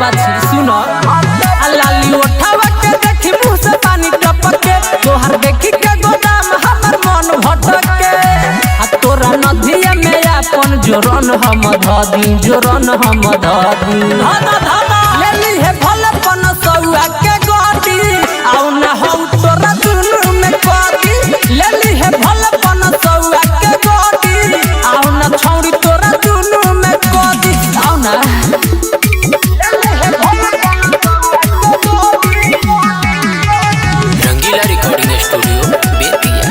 बाछी सुनो लाली उठावा के देखी मुंह से पानी टपके तोहर देखी के गोदाम हमर मन भटके आ तोरा नदिया में अपन जोरन हम धदी जोरन हम धदी धाना धाना लेली है भलपन सौआ के गोदी आउ ना हो तोरा दुनु में कोदी लेली है भलपन सौआ के गोदी आउ ना छौरी तोरा दुनु में कोदी आउ ना रंगीला रिकॉर्डिंग स्टूडियो बेतिया।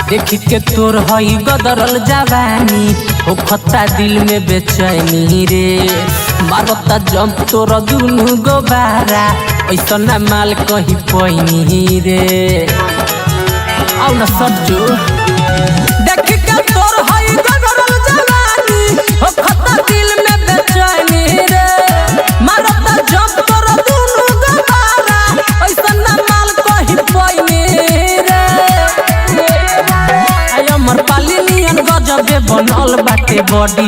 देखी के तोर हई गदरल जवानी हो खत्ता दिल में बेचैनी रे मारता जंप तोर दुनु गोबारा ऐसा ना माल कहीं पैनी रे आउ ना सज्जो देखी के तोर हई गदरल जवानी हो खत्ता दिल में बेचैनी रे मारता जंप तोर दुनु गोबारा ऐसा ना माल कहीं पैनी रे हमर पाली नियन गजबे बनल बाटे बॉडी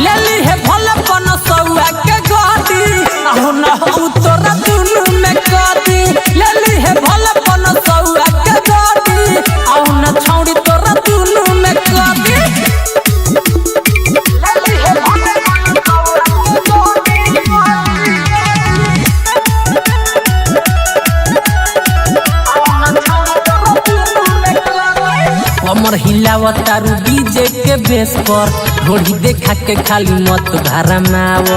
लेली है भलपन सौआ के गोदी आहो ना हो तोरा दुनु में कोदी लेली है भलपन सौआ के गोदी आहो ना छौरी तोरा दुनु में कोदी लेली है भलपन सौआ के गोदी हमर हिलावतारू डीजे के बेस पर ढोड़ी देखा के खाली मत भरमाव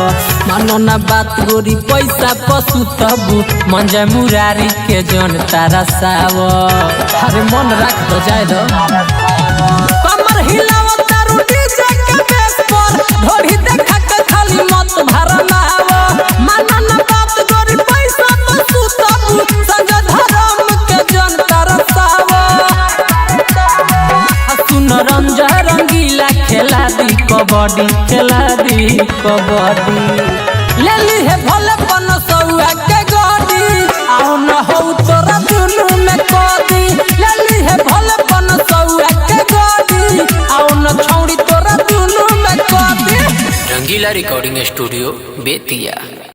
मानो ना बात गोरी पैसा पशु तबू मंजा मुरारी के जन तारा साव अरे मन रख दो जाए दो हमर हिलावतारू डीजे के बेस पर ढोड़ी देखा के खाली मत भरमाव मानो ना बात गोरी पैसा पशु तबू संग धर्म के जन तारा साव रंजा रंगीला खेला दी कबड्डी लेली है भलपन सौआ के गोदी आउ न हो तोरा दुनु में कोदी लेली है भलपन सौआ के गोदी आउ न छौरी तोरा दुनु में कोदी रंगीला रिकॉर्डिंग स्टूडियो बेतिया।